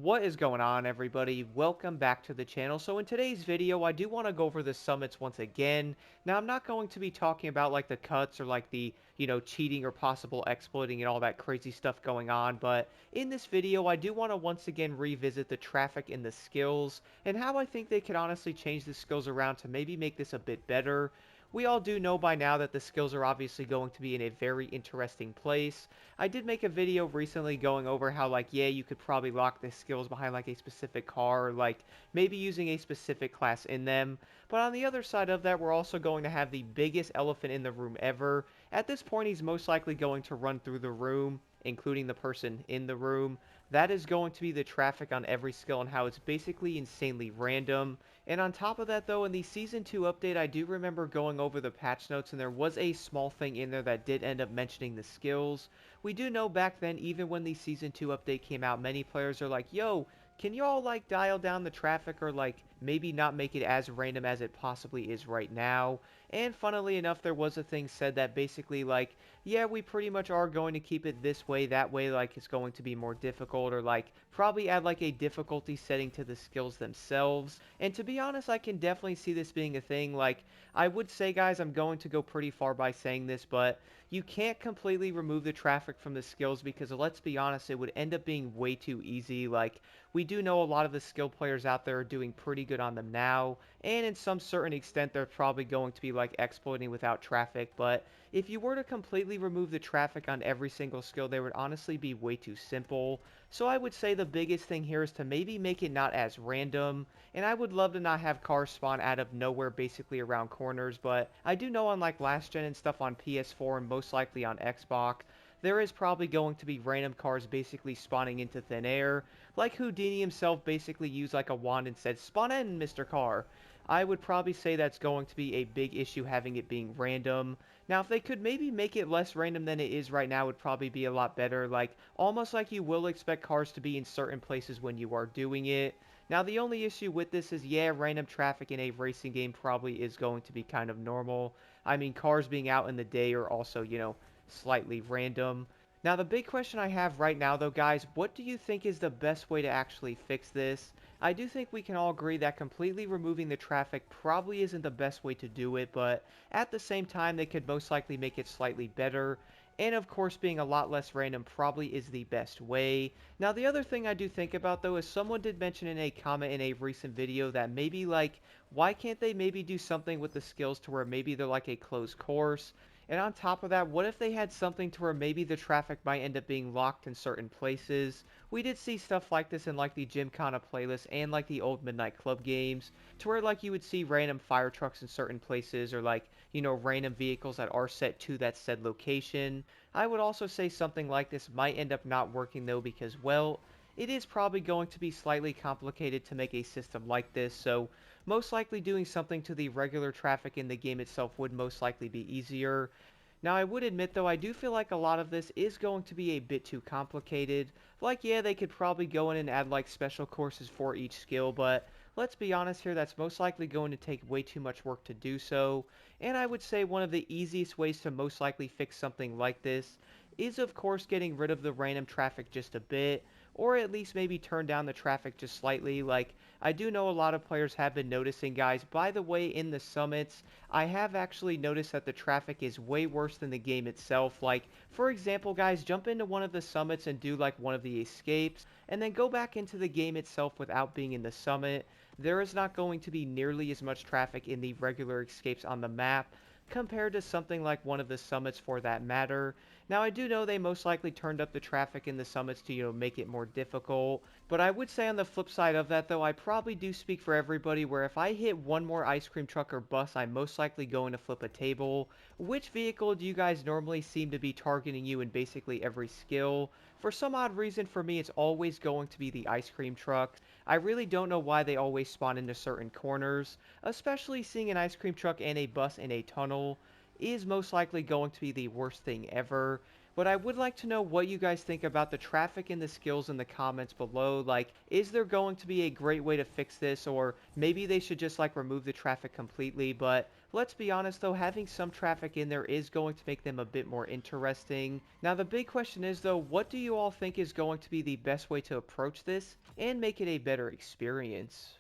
What is going on, everybody? Welcome back to the channel. So in today's video, I do want to go over the summits once again. Now, I'm not going to be talking about like the cuts or like the, cheating or possible exploiting and all that crazy stuff going on, but in this video, I do want to once again revisit the traffic and the skills and how I think they could honestly change the skills around to maybe make this a bit better. We all do know by now that the skills are obviously going to be in a very interesting place. I did make a video recently going over how, like, yeah, you could probably lock the skills behind, like, a specific car, or, like, maybe using a specific class in them. But on the other side of that, we're also going to have the biggest elephant in the room ever. At this point, he's most likely going to run through the room, including the person in the room. That is going to be the traffic on every skill and how it's basically insanely random. And on top of that, though, in the Season 2 update, I do remember going over the patch notes, and there was a small thing in there that did end up mentioning the skills. We do know back then, even when the Season 2 update came out, many players are like, yo, can you all, like, dial down the traffic or, like, maybe not make it as random as it possibly is right now? And funnily enough, there was a thing said that basically, like, yeah, we pretty much are going to keep it this way, that way, like, it's going to be more difficult, or, like, probably add, like, a difficulty setting to the skills themselves. And to be honest, I can definitely see this being a thing. Like, I would say, guys, I'm going to go pretty far by saying this, but you can't completely remove the traffic from the skills because, let's be honest, it would end up being way too easy. Like, we do know a lot of the skill players out there are doing pretty good on them now, and in some certain extent, they're probably going to be, like, exploiting without traffic, but if you were to completely remove the traffic on every single skill, they would honestly be way too simple. So I would say the biggest thing here is to maybe make it not as random, and I would love to not have cars spawn out of nowhere basically around corners, but I do know on like last gen and stuff on PS4 and most likely on Xbox, there is probably going to be random cars basically spawning into thin air, like Houdini himself basically used like a wand and said, "Spawn in, Mr. Car." I would probably say that's going to be a big issue having it being random. Now, if they could maybe make it less random than it is right now, it would probably be a lot better. Like, almost like you will expect cars to be in certain places when you are doing it. Now, the only issue with this is, yeah, random traffic in a racing game probably is going to be kind of normal. I mean, cars being out in the day are also, slightly random. Now, the big question I have right now, though, guys, what do you think is the best way to actually fix this? I do think we can all agree that completely removing the traffic probably isn't the best way to do it, but at the same time, they could most likely make it slightly better. And of course, being a lot less random probably is the best way. Now, the other thing I do think about, though, is someone did mention in a comment in a recent video that maybe, like, why can't they maybe do something with the skills to where maybe they're like a closed course? And on top of that, what if they had something to where maybe the traffic might end up being locked in certain places? We did see stuff like this in like the Gymkhana playlist and like the old Midnight Club games, to where like you would see random fire trucks in certain places or like, random vehicles that are set to that said location. I would also say something like this might end up not working though because, well, it is probably going to be slightly complicated to make a system like this, so most likely doing something to the regular traffic in the game itself would most likely be easier. Now, I would admit, though, I do feel like a lot of this is going to be a bit too complicated. Like, yeah, they could probably go in and add, like, special courses for each skill, but let's be honest here, that's most likely going to take way too much work to do so. And I would say one of the easiest ways to most likely fix something like this is, of course, getting rid of the random traffic just a bit, or at least maybe turn down the traffic just slightly. Like, I do know a lot of players have been noticing, guys. By the way, in the summits, I have actually noticed that the traffic is way worse than the game itself. Like, for example, guys, jump into one of the summits and do like one of the escapes, and then go back into the game itself without being in the summit. There is not going to be nearly as much traffic in the regular escapes on the map compared to something like one of the summits for that matter. Now, I do know they most likely turned up the traffic in the summits to, make it more difficult, but I would say on the flip side of that, though, I probably do speak for everybody where if I hit one more ice cream truck or bus, I'm most likely going to flip a table. Which vehicle do you guys normally seem to be targeting you in basically every skill? For some odd reason, for me, it's always going to be the ice cream truck. I really don't know why they always spawn into certain corners, especially seeing an ice cream truck and a bus in a tunnel is most likely going to be the worst thing ever. But I would like to know what you guys think about the traffic and the skills in the comments below. Like, is there going to be a great way to fix this, or maybe they should just like remove the traffic completely? But Let's be honest though, having some traffic in there is going to make them a bit more interesting. Now the big question is though, what do you all think is going to be the best way to approach this and make it a better experience?